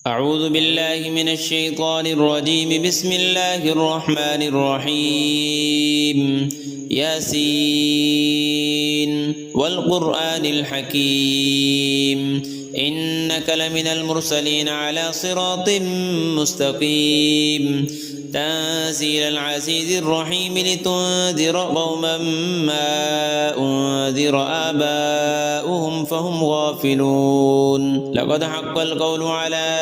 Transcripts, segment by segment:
أعوذ بالله من الشيطان الرجيم. بسم الله الرحمن الرحيم. ياسين والقرآن الحكيم إنك لمن المرسلين على صراط مستقيم تنزيل العزيز الرحيم لتنذر قوما ما أنذر آباؤهم فهم غافلون. لقد حق القول على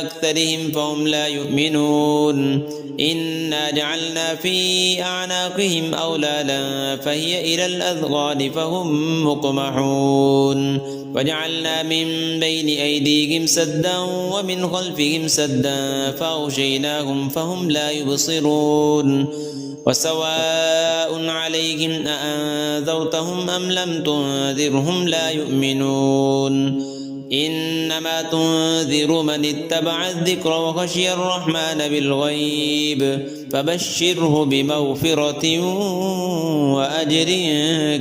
أكثرهم فهم لا يؤمنون. إنا جعلنا في أعناقهم أغلالا فهي إلى الأذقان فهم مقمحون. وجعلنا من بين أيديهم سدا ومن خلفهم سدا فأغشيناهم فهم لا يبصرون. وسواء عليهم أأنذرتهم أم لم تنذرهم لا يؤمنون. إنما تنذر من اتبع الذكر وخشي الرحمن بالغيب فبشره بمغفرة وأجر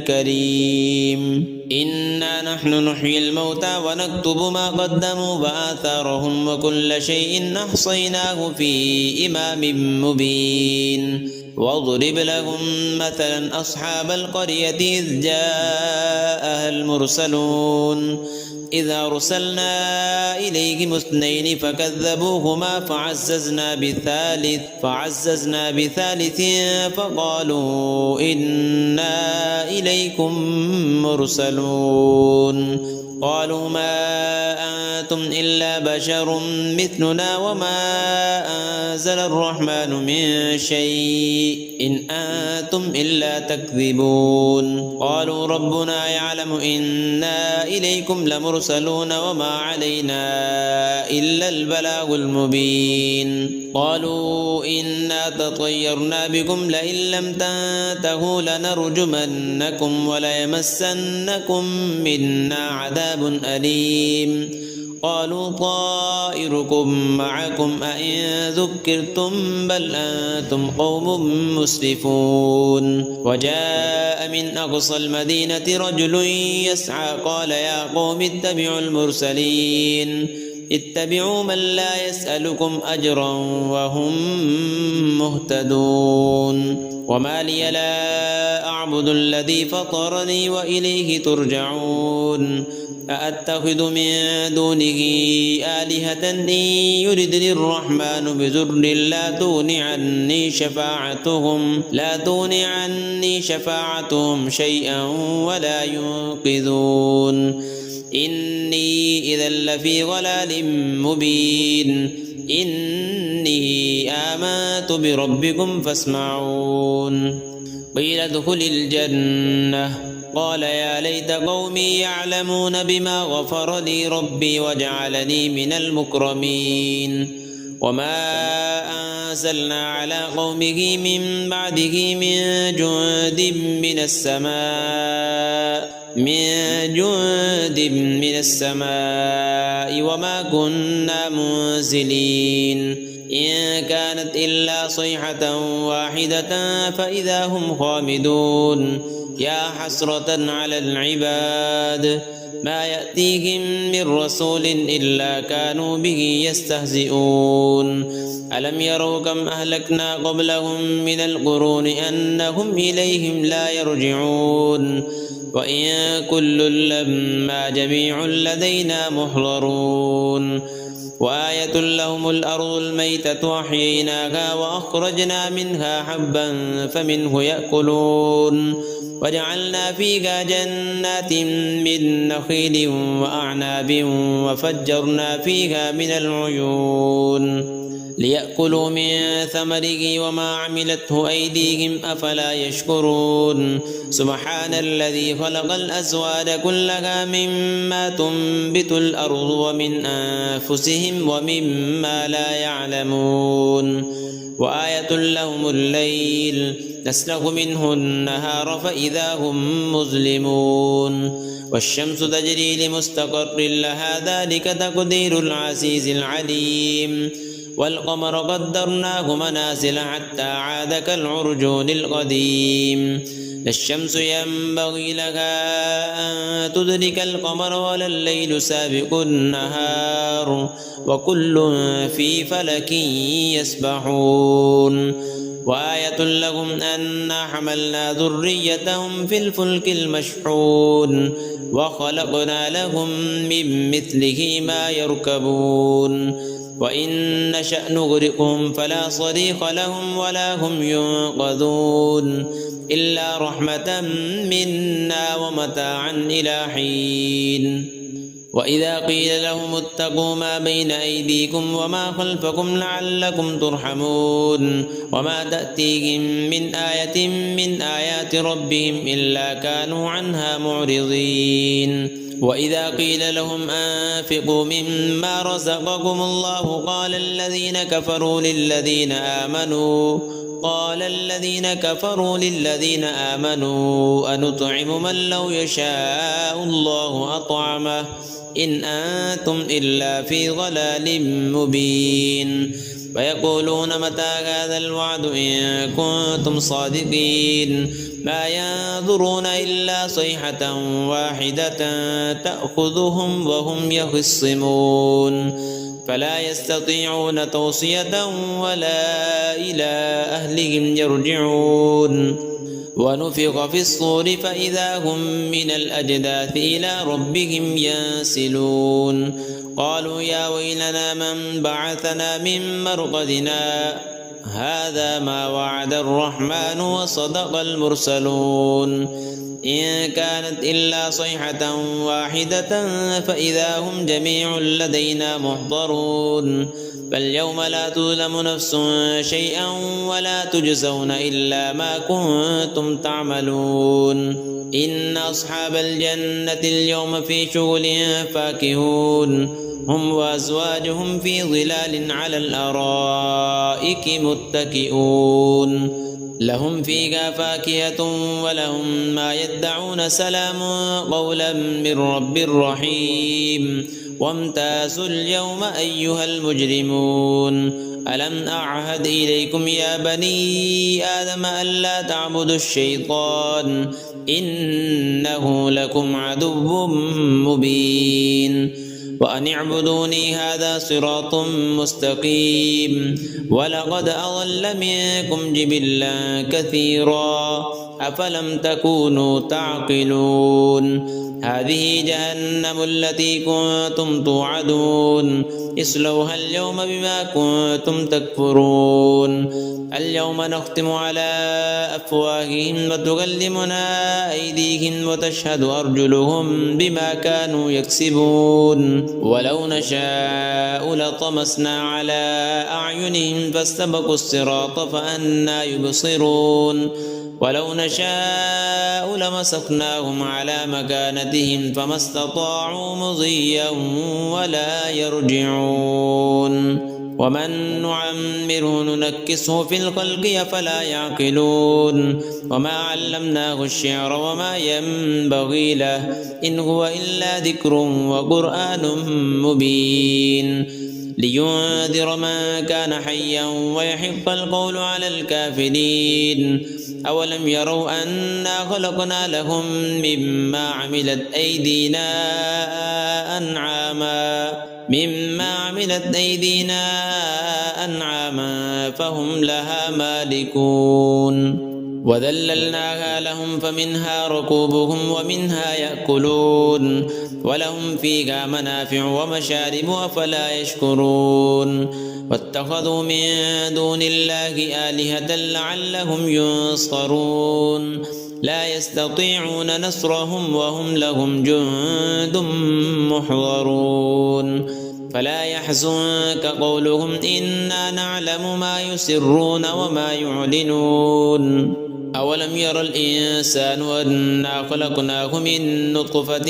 كريم. إنا نحن نحيي الموتى ونكتب ما قدموا وآثارهم وكل شيء أحصيناه في إمام مبين. واضرب لهم مثلا أصحاب القرية إذ جاءها المرسلون إذ أرسلنا إليهم اثنين فكذبوهما فعززنا بثالث فقالوا إنا إليكم مرسلون. قالوا ما أنتم إلا بشر مثلنا وما أنزل الرحمن من شيء إن أنتم إلا تكذبون. قالوا ربنا يعلم إنا إليكم لمرسلون وما علينا إلا البلاغ المبين. قالوا إنا تطيرنا بكم لئن لم تنتهوا لنرجمنكم وليمسنكم منا عذاب أليم. قالوا طائركم معكم أئن ذكرتم بل أنتم قوم مسرفون. وجاء من أقصى المدينة رجل يسعى قال يا قوم اتبعوا المرسلين اتبعوا من لا يسألكم أجرا وهم مهتدون. وما لي لا أعبد الذي فطرني وإليه ترجعون. أأتخذ من دونه آلهة إن يردني الرحمن بضر لا تغن عني شفاعتهم شيئا ولا ينقذون. إني إذا لفي ضلال مبين. إني آمنت بربكم فاسمعون. قيل ادخل الجنة قال يا ليت قومي يعلمون بما غفر لي ربي وجعلني من المكرمين. وما أنزلنا على قومه من بعده من جند من السماء وما كنا منزلين. إن كانت إلا صيحة واحدة فإذا هم خامدون. يا حسرة على العباد ما يأتيهم من رسول إلا كانوا به يستهزئون. ألم يروا كم أهلكنا قبلهم من القرون أنهم إليهم لا يرجعون. وإن كل لما جميع لدينا محضرون. وآية لهم الأرض الميتة أحييناها وأخرجنا منها حبا فمنه يأكلون. وجعلنا فيها جنات من نخيل وأعناب وفجرنا فيها من العيون ليأكلوا من ثمره وما عملته أيديهم أفلا يشكرون. سبحان الذي خلق الأزواج كلها مما تنبت الأرض ومن أنفسهم ومما لا يعلمون. وآية لهم الليل نسلخ منه النهار فإذا هم مظلمون. والشمس تجري لمستقر لها ذلك تقدير العزيز العليم. والقمر قدرناه منازل حتى عاد كالعرجون القديم. لا الشمس ينبغي لها أن تدرك القمر ولا الليل سابق النهار وكل في فلك يسبحون وآية لهم أنا حملنا ذريتهم في الفلك المشحون وخلقنا لهم من مثله ما يركبون وإن نشأ نغرقهم فلا صريخ لهم ولا هم ينقذون إلا رحمة منا ومتاعا إلى حين وإذا قيل لهم اتقوا ما بين أيديكم وما خلفكم لعلكم ترحمون وما تأتيهم من آية من آيات ربهم إلا كانوا عنها معرضين وإذا قيل لهم أنفقوا مما رزقكم الله قال الذين كفروا للذين آمنوا أنطعم من لو يشاء الله أطعمه إن أنتم إلا في ضلال مبين ويقولون متى هذا الوعد إن كنتم صادقين ما ينظرون إلا صيحة واحدة تأخذهم وهم يخصمون فلا يستطيعون توصية ولا إلى أهلهم يرجعون ونفخ في الصور فإذا هم من الأجداث إلى ربهم ينسلون قالوا يا ويلنا من بعثنا من مرقدنا هذا ما وعد الرحمن وصدق المرسلون إن كانت إلا صيحة واحدة فإذا هم جميع لدينا محضرون فاليوم لا تظلم نفس شيئا ولا تجزون إلا ما كنتم تعملون إن أصحاب الجنة اليوم في شغل فاكهون هم وأزواجهم في ظلال على الأرائك متكئون لهم فيها فاكهة ولهم ما يدعون سلام قولا من رب رحيم وامتازوا اليوم أيها المجرمون ألم أعهد إليكم يا بني آدم ألا تعبدوا الشيطان إنه لكم عدو مبين وأن اعبدوني هذا صراط مستقيم ولقد أضل منكم جبلا كثيرا أفلم تكونوا تعقلون هذه جهنم التي كنتم توعدون اصلوها اليوم بما كنتم تكفرون اليوم نختم على أفواههم وتكلمنا أيديهم وتشهد أرجلهم بما كانوا يكسبون ولو نشاء لطمسنا على أعينهم فاستبقوا الصراط فأنى يبصرون ولو نشاء لمسخناهم على مكانتهم فما استطاعوا مضيا ولا يرجعون ومن نعمره ننكسه في الخلق أفلا يعقلون وما علمناه الشعر وما ينبغي له إن هو إلا ذكر وقرآن مبين لينذر من كان حيا ويحق القول على الكافرين أولم يروا أنا خلقنا لهم مما عملت أيدينا أنعاما فهم لها مالكون وذللناها لهم فمنها ركوبهم ومنها يأكلون ولهم فيها منافع ومشارب أفلا يشكرون واتخذوا من دون الله آلهة لعلهم ينصرون لا يستطيعون نصرهم وهم لهم جند محضرون فلا يحزنك قولهم إنا نعلم ما يسرون وما يعلنون أولم ير الإنسان أنا خلقناه من نطفة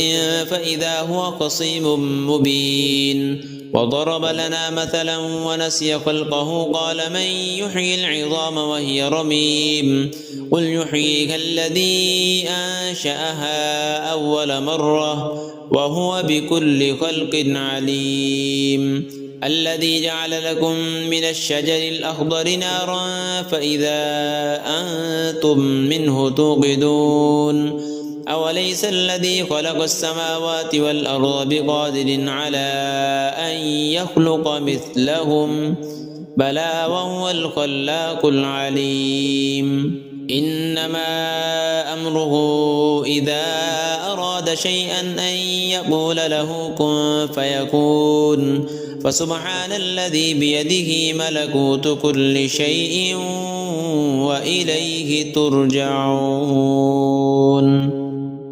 فإذا هو خصيم مبين وضرب لنا مثلا ونسي خلقه قال من يحيي العظام وهي رميم قل يحييها الذي أنشأها أول مرة وهو بكل خلق عليم الذي جعل لكم من الشجر الأخضر نارا فإذا أنتم منه توقدون أوليس الذي خلق السماوات والأرض بقادر على أن يخلق مثلهم بلى وهو الخلاق العليم إنما أمره إذا أراد شيئا أن يقول له كن فيكون فسبحان الذي بيده ملكوت كل شيء وإليه ترجعون.